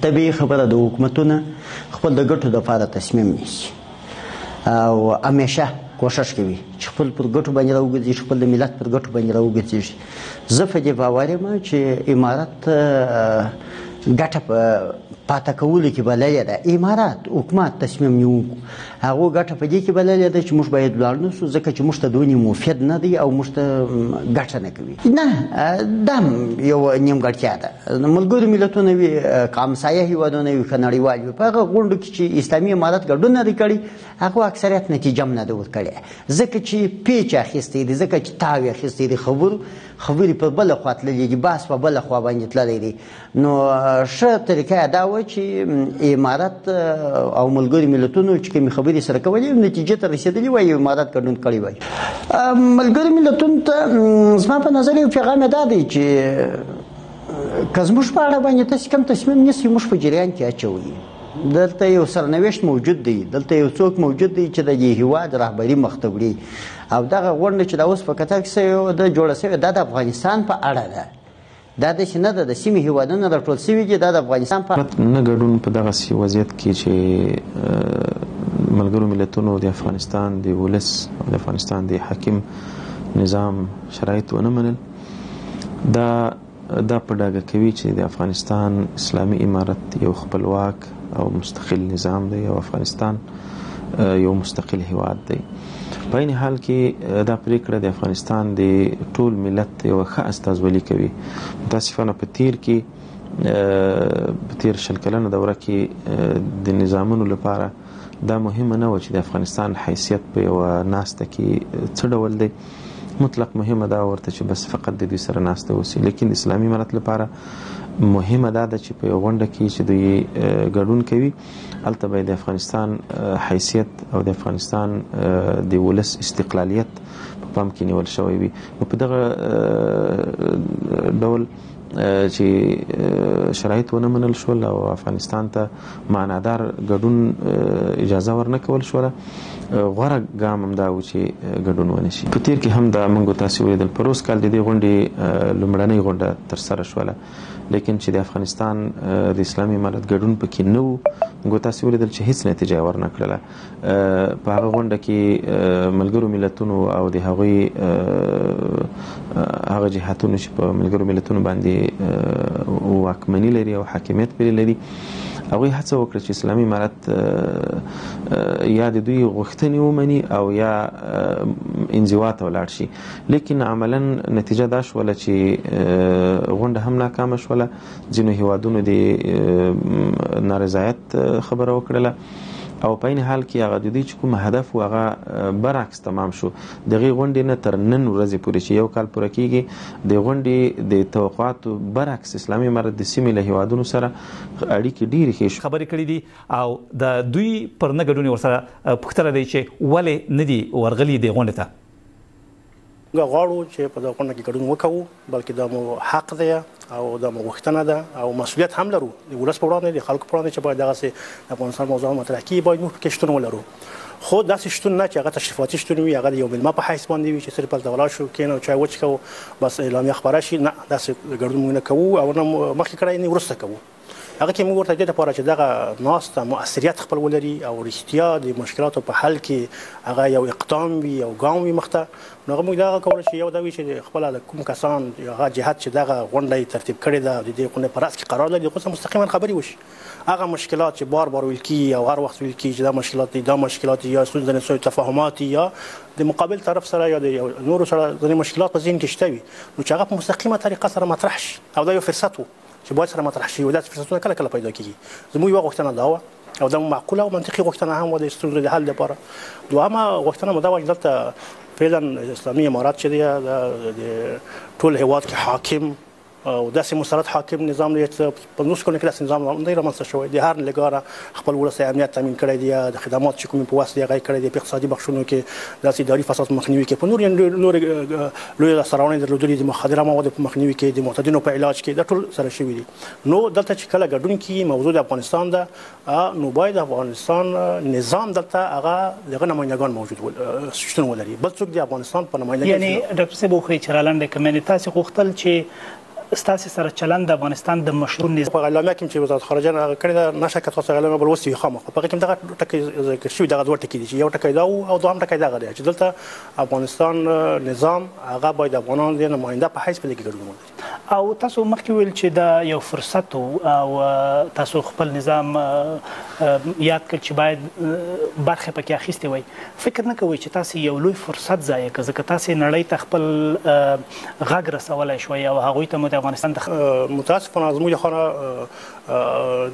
طبیعي خبره د حکومتونه خپل د ګټو دپاره تصمیم نیسي او همیشه کوشش کوي چې خپل پر ګټو باندې راوګرځي، خپل د ملت پر ګټو باندې راوګرځي. زه په دې باور یم چې امارت ګټه په پاته کولو کې بللې ده. امارات حکومت تصمیم نیونکو هغو ګټه په دې کې بللې ده چې موږ باید ولاړ نه سو، ځکه چې موږ ته دونې مفید نه دی او موږ ته ګټه نه کوي. نه دا یو نیمګړتیا ده. ملګرو ملتونه وي که همسایه هېوادونه وي که نړیوال وي، په هغه غونډو کې چې اسلامي امارت ګډون نه دی کړی، هغو اکثریت نتیجه هم نه ده ورکړې، ځکه چې پیچ اخیستی دی، ځکه چې تاو یې اخیستی دی، خبرې په بله خوا تللې دي، بحث په بله خوا باندې تللی دی. نو ښه طریقه یې دا وه چې امارت او ملګري ملتونو چې کومې خبرې سره کولې نتیجې ته رسېدلي وای، امارت ګډون کړی وای. ملګري ملتونو ته زما په نظر یو پیغام یې دا دی چې که زموږ په اړه باندې تاسې کوم تصمیم نیسئ، موږ په جریان کې اچوئ. دلته یو سرنوشت موجود دی، دلته یو څوک موجود دی چې د دې هېواد رهبري مخ ته وړي، او دغه غونډه چې دا اوس په قطر کې ده جوړه سوې دا د افغانستان په اړه ده. دا داسې نه ده د سیمې هېوادونه راټول سوي دي، دا د افغانستان په نه ګډون په دغسې وضعیت کې چې ملګرو ملتونو د افغانستان د ولس او د افغانستان د حاکم نظام شرایط ونه منل، دا په ډاګه کوي چې د افغانستان اسلامي امارت یو خپلواک او مستقل نظام دی او افغانستان یو مستقل هیواد دی. په این حال کې دا پریکړه د افغانستان د ټول ملت یوه ښه استازولي کوي. متاسفانه په تیر شل کلنه دوره کې د نظامونو لپاره دا مهمه نه وه چې د افغانستان حیثیت په یوه ناسته کې څه ډول دی. مطلق مهمه دا ورته چې بس فقط د دوی سره ناسته وسي، لیکن د اسلامي امارت لپاره مهمه دا ده چې په یو غونډه کې چې دوی ګډون کوي هلته باید د افغانستان حیثیت او د افغانستان د ولس استقلالیت په پام کې نیول شوی وي. نو په دغه ډول چې شرایط ونه منل شول او افغانستان ته معنادار ګډون اجازه ورنه کول شوله، غوره ګام هم دا و چې ګډون ونه شي. په تیر کې هم دا موږ تاسې ولیدل، په روز کال د دې غونډې لومړنۍ غونډه ترسره شوله، لیکن چې د افغانستان د اسلامي امارت ګډون پکې نه و، موږ تاسې ولیدل چې هیڅ نتیجه یې ورنه کړله. په هغه غونډه کې ملګرو ملتونو او د هغوی هغه جهاتونو چې په ملګرو ملتونو باندې واکمني لري او حاکمیت پرې لري، هغوی هڅه وکړه چې اسلامي امارت یا د دوی غوښتنې ومني او یا انزوا ته ولاړ شي. لیکن عملا نتیجه دا شوله چې غونډه هم ناکامه شوله، ځینو هیوادونو د نارضایت خبره وکړله او په این حال کې هغه د دوی چې کوم هدف و هغه برعکس تمام شو. دغې غونډې نه تر نن ورځې پورې چې یو کال پوره کېږي، د غونډې د توقعاتو برعکس اسلامي امارت د سیمې له هیوادونو سره اړیکې ډېرې ښې شوې. خبرې کړي دي او د دوی پر نه ګډون ورسره پوښتنه دی چې ولې نه دي ورغلي دې غونډې ته. موږ غواړو چې په دغه غونډه کې ګډون وکړو، بلکې دا مو حق دی او دا مو غوښتنه ده او مسؤلیت هم لرو د ولس په وړاندې، د خلکو په وړاندې چې باید دغسې د افغانستان موضوع مطرح کړي، باید موږ پکې شتون ولرو. خو داسې شتون نه چې هغه تشریفاتي شتون وي، هغه د یو مېلمه په حیث باندې وي چې صرف هلته ولاړ شو، کښېنو، چای وڅښو، بس اعلامیه خپره شي. نه، داسې ګډون موږ نه کوو او نه مخکې کړی نه وروسته کوو. هغه کې موږ ورته دې لپاره چې دغه ناسته مؤثریت خپل ولري او رښتیا د مشکلاتو په حل کې هغه یو اقدام وي او ګام وي مخته، نو هغه موږ دغه کولی شي یو دا وي چې خپله د کوم کسان هغه جهت چې دغه غونډه یې ترتیب کړې ده د دې غونډې په راس کې قرار لري، د هغو سره مستقیما خبرې وشي. هغه مشکلات چې بار بار ویل کېږي او هر وخت ویل کېږي چې دا مشکلات دي، دا مشکلات یا ستونزې د سوء تفاهمات یا د مقابل طرف سره یا د نورو سره ځینې مشکلات په ذهن کې شته وي، نو چې هغه په مستقیمه طریقه سره مطرح شي او دا یو فرصت و چې باید سره مطرح شي. او داسې فرصتونه کله کله پیدا کېږي. زموږ یوه غوښتنه دا وه او دا معقوله او منطقي غوښتنه هم وه د ستونزو د حل لپاره. دوهمه غوښتنه مو دا وه چې دلته فعلا اسلامي امارات چې دی د ټول هېواد کې حاکم او داسې مسلط حاکم نظام دی چې په 50 کلونو کې داسې نظام نه رامنځته شوی دی. هر لګاره خپل ولس امنیت تامین کړی دی، د خدمات چې کومې په واسطه یې هغه کړی دی، په اقتصادي بخشونو کې داسې اداري فساد مخنیوي کې، په نورې لویې لاسته راوړنې درلودلې دي، مخدره موادو په مخنیوي کې، د معتادینو په علاج کې، دا ټول سره شوي دي. نو دلته چې کله ګډون کېږي موضوع د افغانستان ده، نو باید د افغانستان نظام دلته هغه دغه نمایندګان موجود شتون ولري، بل څوک د افغانستان په نمایندګۍ. یعنې ډاکټر صاحب وښیي چې رالنډه کومې تاسې غوښتل چې ستاسو سره چلند د افغانستان د مشروع نظام په اعلامیه کې چې وزارت خارجه کړی دا نشه کړه تاسو اعلامیه بل وسی خامخ په کې دغه ټکی ذکر شوی دغه دوه ټکی دي یو ټکی دا او دوهم ټکی دغه دی چې دلته افغانستان نظام هغه باید افغانان د نماینده په حیث په کې ګډون وکړي او تاسو مخکې ویل چې دا یو فرصت او تاسو خپل نظام یاد کړ چې باید برخه پکې اخیستې وای فکر نه کوئ چې تاسو یو لوی فرصت ضایع کړئ ځکه تاسو نړۍ ته خپل غږ رسولای شوی او هغوی ته د افغانستان متاسفانه زموږ خانه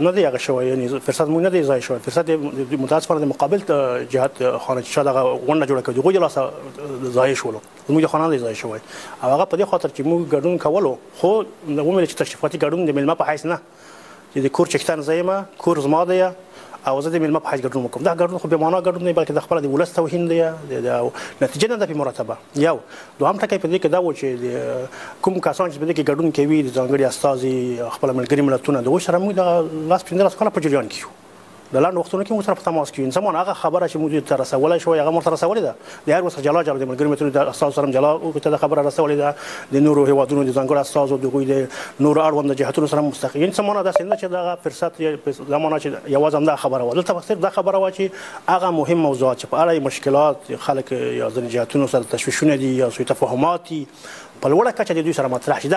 نه دی هغه شوی یعنی فرصت مونږ نه دی ضایع شوی فرصت متاسفانه د مقابل جهات خانه چې دغه غونډه جوړه کړې دغه لاسه ضایع شول زموږ خانه دی ضایع شوی او هغه په دې خاطر چې موږ ګډون کولو خو نو موږ چې تشریفاتي ګډون د ملما په حیث نه چې د کور چکتان زایمه کور زما دی او زه د ملما په حیث ګډون وکم دا ګډون خو به معنا ګډون نه بلکې د خپل د ولس توهین دی د نتیجه نه د مرتبه یو دوهم ټکی په دې کې دا و چې کوم کسان چې په دې کې ګډون کوي د ځانګړي استازي خپل ملګري ملتونه د سره موږ د لاس 15 کاله په جریان کې د لاندې وختونو کې موږ سره په تماس کې انسان هغه خبره چې موږ ته رسولای شو هغه مرته رسولې ده د هر وسه جلا جلا د ملګري ملتونو د استاذ سره جلا او ته خبره رسولې ده د نورو هیوادونو د ځانګړي استاذ او د نورو اړوند جهاتونو سره مستقیم انسان دا څنګه چې دا فرصت زمانه چې یوازې دا خبره وله تفسیر دا خبره وا چې هغه مهم موضوعات چې په اړه مشکلات خلک یا ځینې جهاتونو سره تشویشونه دي یا سوء تفاهمات په لوړه کچه د دوی سره مطرح شي